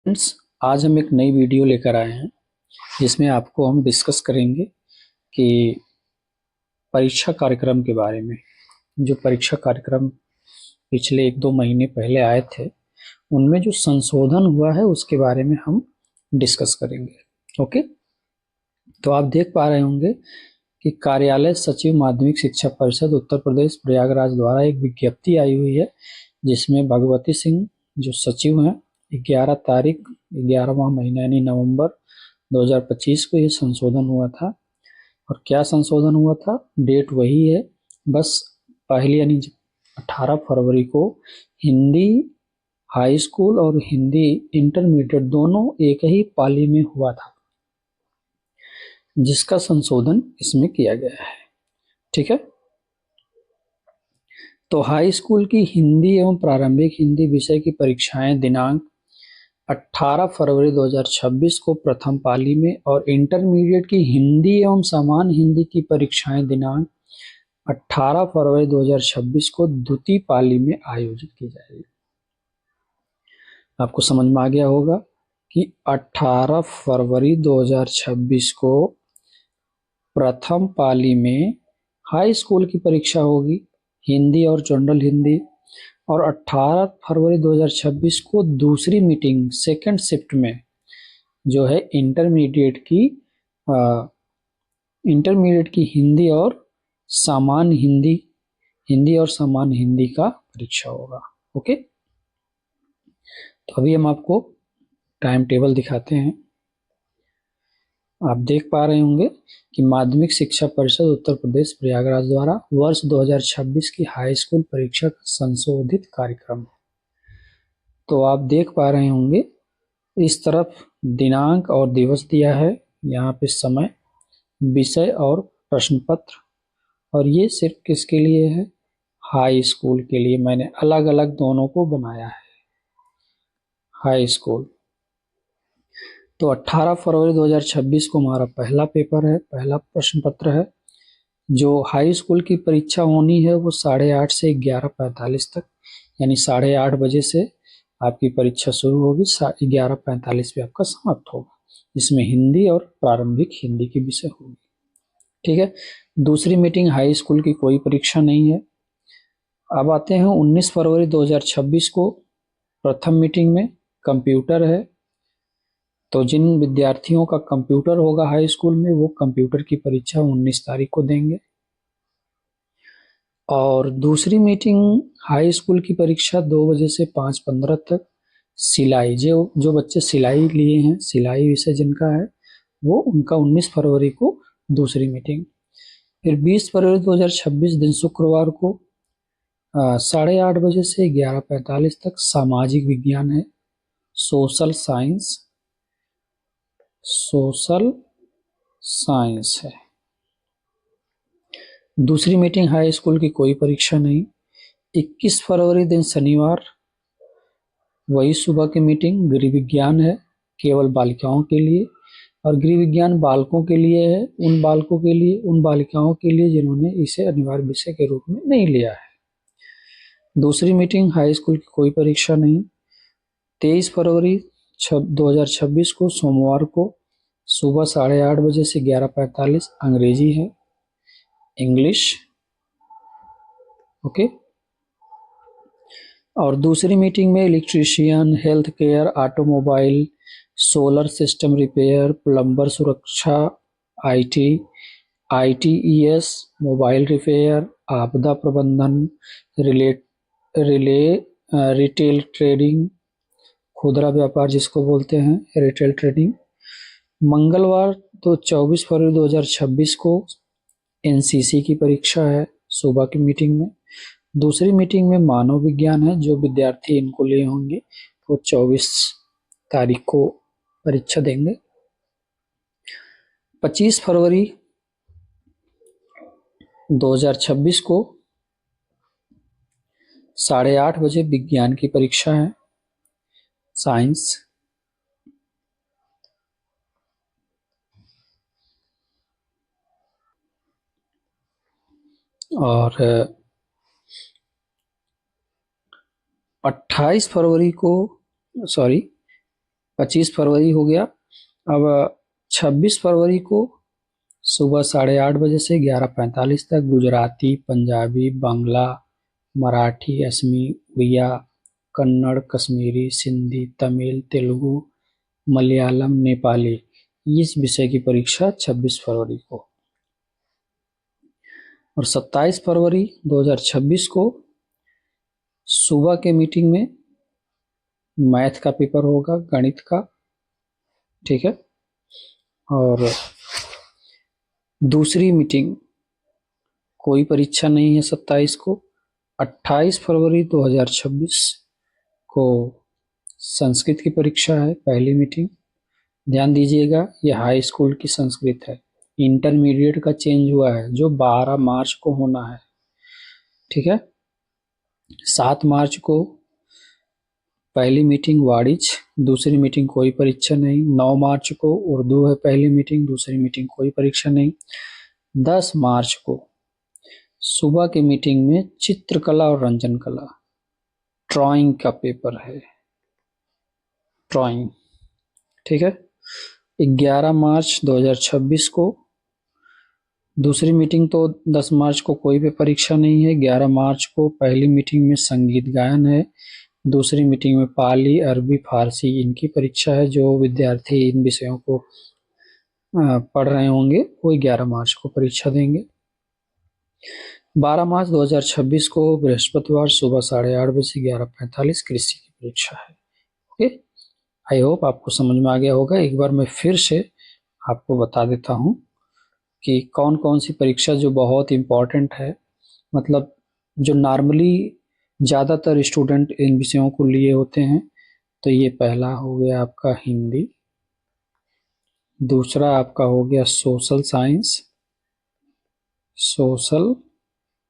Friends, आज हम एक नई वीडियो लेकर आए हैं जिसमें आपको हम डिस्कस करेंगे कि परीक्षा कार्यक्रम के बारे में। जो परीक्षा कार्यक्रम पिछले 1-2 महीने पहले आए थे, उनमें जो संशोधन हुआ है उसके बारे में हम डिस्कस करेंगे। ओके, तो आप देख पा रहे होंगे कि कार्यालय सचिव माध्यमिक शिक्षा परिषद उत्तर प्रदेश प्रयागराज द्वारा एक विज्ञप्ति आई हुई है जिसमें भगवती सिंह जो सचिव हैं 11 तारीख 11वां महीना यानी नवंबर 2025 को ये संशोधन हुआ था। और क्या संशोधन हुआ था, डेट वही है, बस पहली यानी 18 फरवरी को हिंदी हाई स्कूल और हिंदी इंटरमीडिएट दोनों एक ही पाली में हुआ था, जिसका संशोधन इसमें किया गया है। ठीक है, तो हाई स्कूल की हिंदी एवं प्रारंभिक हिंदी विषय की परीक्षाएं दिनांक 18 फरवरी 2026 को प्रथम पाली में और इंटरमीडिएट की हिंदी एवं समान हिंदी की परीक्षाएं दिनांक 18 फरवरी 2026 को द्वितीय पाली में आयोजित की जाएगी। आपको समझ में आ गया होगा कि 18 फरवरी 2026 को प्रथम पाली में हाई स्कूल की परीक्षा होगी, हिंदी और जनरल हिंदी, और 18 फरवरी 2026 को दूसरी मीटिंग सेकंड शिफ्ट में जो है इंटरमीडिएट की हिंदी और सामान्य हिंदी का परीक्षा होगा। ओके, तो अभी हम आपको टाइम टेबल दिखाते हैं। आप देख पा रहे होंगे कि माध्यमिक शिक्षा परिषद उत्तर प्रदेश प्रयागराज द्वारा वर्ष 2026 की हाई स्कूल परीक्षा का संशोधित कार्यक्रम। तो आप देख पा रहे होंगे इस तरफ दिनांक और दिवस दिया है, यहाँ पे समय, विषय और प्रश्न पत्र, और ये सिर्फ किसके लिए है, हाई स्कूल के लिए। मैंने अलग अलग दोनों को बनाया है। हाई स्कूल तो 18 फरवरी 2026 को हमारा पहला पेपर है, पहला प्रश्न पत्र है। जो हाई स्कूल की परीक्षा होनी है वो 8:30 से 11:45 तक, यानी 8:30 बजे से आपकी परीक्षा शुरू होगी, 11:45 पे आपका समाप्त होगा। इसमें हिंदी और प्रारंभिक हिंदी की विषय होगी। ठीक है, दूसरी मीटिंग हाई स्कूल की कोई परीक्षा नहीं है। अब आते हैं 19 फरवरी 2026 को प्रथम मीटिंग में कंप्यूटर है। तो जिन विद्यार्थियों का कंप्यूटर होगा हाई स्कूल में वो कंप्यूटर की परीक्षा 19 तारीख को देंगे। और दूसरी मीटिंग हाई स्कूल की परीक्षा 2 बजे से 5:15 तक। सिलाई, जो बच्चे सिलाई लिए हैं, सिलाई विषय जिनका है वो उनका 19 फरवरी को दूसरी मीटिंग। फिर 20 फरवरी 2026 दिन शुक्रवार को 8:30 बजे से 11:45 तक सामाजिक विज्ञान है, सोशल साइंस है। दूसरी मीटिंग हाई स्कूल की कोई परीक्षा नहीं। 21 फरवरी दिन शनिवार, वही सुबह की मीटिंग, गृह विज्ञान है, केवल बालिकाओं के लिए, और गृह विज्ञान बालकों के लिए है, उन बालिकाओं के लिए जिन्होंने इसे अनिवार्य विषय के रूप में नहीं लिया है। दूसरी मीटिंग हाई स्कूल की कोई परीक्षा नहीं। 23 फरवरी 2026 को सोमवार को सुबह 8:30 बजे से 11:45 अंग्रेजी है, इंग्लिश। ओके, और दूसरी मीटिंग में electrician, health care, automobile, solar system repair, plumber सुरक्षा, ITES, मोबाइल रिपेयर, आपदा प्रबंधन, रिटेल ट्रेडिंग, खुदरा व्यापार जिसको बोलते हैं रिटेल ट्रेडिंग। मंगलवार तो 24 फरवरी 2026 को NCC की परीक्षा है सुबह की मीटिंग में। दूसरी मीटिंग में मानव विज्ञान है, जो विद्यार्थी इनको लिए होंगे वो 24 तारीख को परीक्षा देंगे। 25 फरवरी 2026 को 8:30 बजे विज्ञान की परीक्षा है, साइंस। और 28 फरवरी को 25 फरवरी हो गया। अब 26 फरवरी को सुबह 8:30 से 11:45 तक गुजराती, पंजाबी, बांग्ला, मराठी, असमी, उड़िया, कन्नड़, कश्मीरी, सिंधी, तमिल, तेलुगु, मलयालम, नेपाली, इस विषय की परीक्षा 26 फरवरी को। और 27 फरवरी 2026 को सुबह के मीटिंग में मैथ का पेपर होगा, गणित का, ठीक है। और दूसरी मीटिंग कोई परीक्षा नहीं है 27 को। 28 फरवरी 2026 को संस्कृत की परीक्षा है, पहली मीटिंग। ध्यान दीजिएगा, ये हाई स्कूल की संस्कृत है। इंटरमीडिएट का चेंज हुआ है, जो 12 मार्च को होना है, ठीक है। 7 मार्च को पहली मीटिंग वाणिज्य, दूसरी मीटिंग कोई परीक्षा नहीं। 9 मार्च को उर्दू है पहली मीटिंग, दूसरी मीटिंग कोई परीक्षा नहीं। 10 मार्च को सुबह की मीटिंग में चित्रकला और रंजन कला, ड्राइंग का पेपर है, ड्राइंग, ठीक है। 11 मार्च 2026 को दूसरी मीटिंग, तो 10 मार्च को कोई भी परीक्षा नहीं है। 11 मार्च को पहली मीटिंग में संगीत गायन है, दूसरी मीटिंग में पाली, अरबी, फारसी, इनकी परीक्षा है। जो विद्यार्थी इन विषयों को पढ़ रहे होंगे वो 11 मार्च को परीक्षा देंगे। 12 मार्च 2026 को बृहस्पतिवार सुबह 8:30 से 11:45 कृषि की परीक्षा है। ओके, आई होप आपको समझ में आ गया होगा। एक बार मैं फिर से आपको बता देता हूँ कि कौन कौन सी परीक्षा जो बहुत इम्पोर्टेंट है, मतलब जो नॉर्मली ज़्यादातर स्टूडेंट इन विषयों को लिए होते हैं। तो ये पहला हो गया आपका हिंदी, दूसरा आपका हो गया social science, social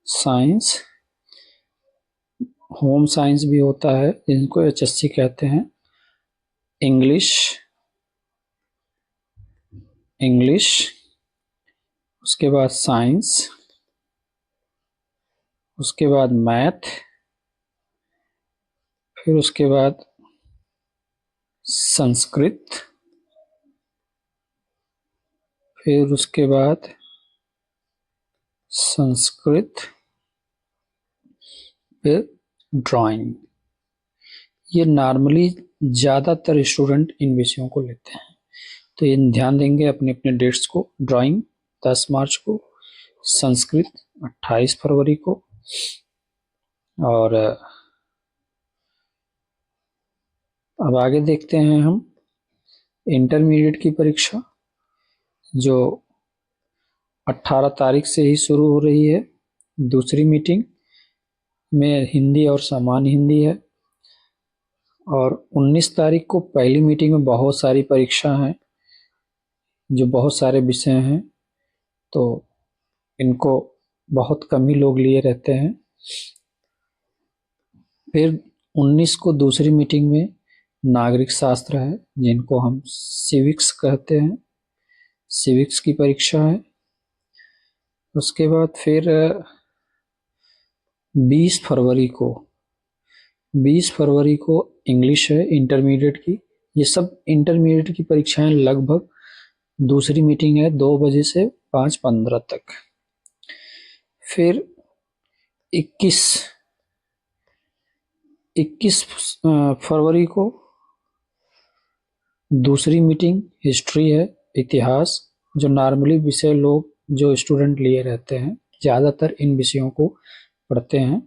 science, home science भी होता है जिनको HSC कहते हैं। इंग्लिश, इंग्लिश, उसके बाद साइंस, उसके बाद मैथ, फिर उसके बाद संस्कृत, फिर उसके बाद संस्कृत, फिर ड्राइंग। ये नॉर्मली ज़्यादातर स्टूडेंट इन विषयों को लेते हैं, तो ये ध्यान देंगे अपने अपने डेट्स को। ड्राइंग 10 मार्च को, संस्कृत 28 फरवरी को, और अब आगे देखते हैं हम इंटरमीडिएट की परीक्षा, जो 18 तारीख से ही शुरू हो रही है। दूसरी मीटिंग में हिंदी और सामान्य हिंदी है, और 19 तारीख को पहली मीटिंग में बहुत सारी परीक्षा हैं, जो बहुत सारे विषय हैं, तो इनको बहुत कम ही लोग लिए रहते हैं। फिर 19 को दूसरी मीटिंग में नागरिक शास्त्र है, जिनको हम सिविक्स कहते हैं, सिविक्स की परीक्षा है। उसके बाद फिर 20 फरवरी को, 20 फरवरी को इंग्लिश है इंटरमीडिएट की। ये सब इंटरमीडिएट की परीक्षाएं लगभग, दूसरी मीटिंग है 2 बजे से 5:15 तक। फिर 21 फरवरी को दूसरी मीटिंग हिस्ट्री है, इतिहास, जो नॉर्मली विषय लोग जो स्टूडेंट लिए रहते हैं, ज़्यादातर इन विषयों को पढ़ते हैं।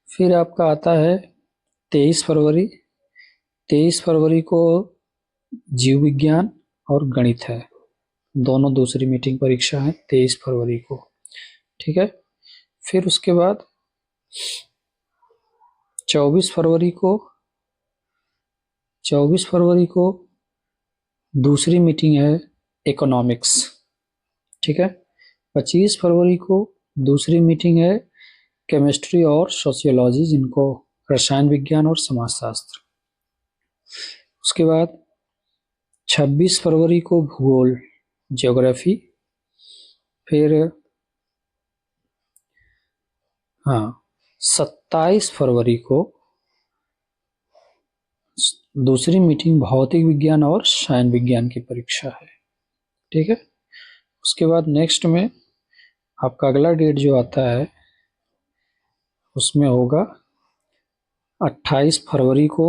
फिर आपका आता है 23 फरवरी। 23 फरवरी को जीव विज्ञान और गणित है, दोनों दूसरी मीटिंग परीक्षा है 23 फरवरी को, ठीक है। फिर उसके बाद 24 फरवरी को, 24 फरवरी को दूसरी मीटिंग है इकोनॉमिक्स, ठीक है। 25 फरवरी को दूसरी मीटिंग है केमिस्ट्री और सोशियोलॉजी, जिनको रसायन विज्ञान और समाजशास्त्र। उसके बाद 26 फरवरी को भूगोल, ज्योग्राफी। फिर 27 फरवरी को दूसरी मीटिंग भौतिक विज्ञान और रसायन विज्ञान की परीक्षा है। ठीक है, उसके बाद नेक्स्ट में आपका अगला डेट जो आता है उसमें होगा 28 फरवरी को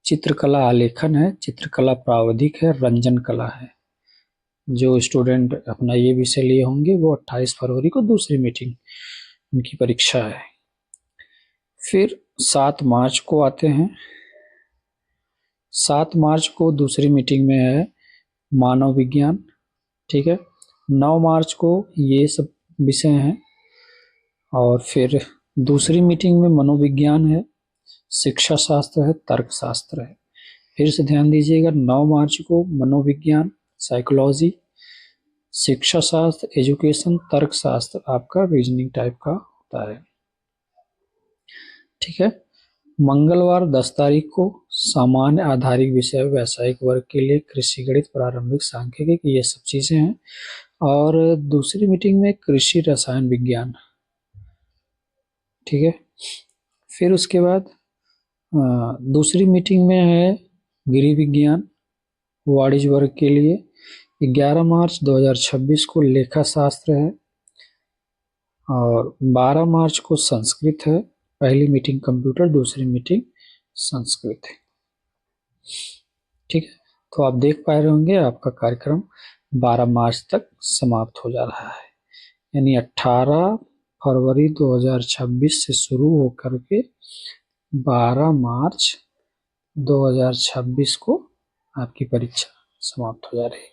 चित्रकला आलेखन है, चित्रकला प्रावधिक है, रंजन कला है। जो स्टूडेंट अपना ये विषय लिए होंगे वो 28 फरवरी को दूसरी मीटिंग उनकी परीक्षा है। फिर 7 मार्च को आते हैं। 7 मार्च को दूसरी मीटिंग में है मानव विज्ञान। ठीक है, 9 मार्च को ये सब विषय हैं। और फिर दूसरी मीटिंग में मनोविज्ञान है, शिक्षा शास्त्र है, तर्कशास्त्र है। फिर से ध्यान दीजिएगा, 9 मार्च को मनोविज्ञान, साइकोलॉजी, शिक्षा शास्त्र, एजुकेशन, तर्कशास्त्र आपका रीजनिंग टाइप का होता है। ठीक है, मंगलवार 10 तारीख को सामान्य आधारित विषय व्यावसायिक वर्ग के लिए कृषि गणित, प्रारंभिक सांख्यिकी, ये सब चीजें हैं। और दूसरी मीटिंग में कृषि रसायन विज्ञान। ठीक है, फिर उसके बाद दूसरी मीटिंग में है गृह विज्ञान वाणिज्य वर्ग के लिए। 11 मार्च 2026 को लेखा शास्त्र है और 12 मार्च को संस्कृत है। पहली मीटिंग कंप्यूटर, दूसरी मीटिंग संस्कृत है। ठीक है, तो आप देख पा रहे होंगे आपका कार्यक्रम 12 मार्च तक समाप्त हो जा रहा है, यानी 18 फरवरी 2026 से शुरू होकर के 12 मार्च 2026 को आपकी परीक्षा समाप्त हो जा रही है।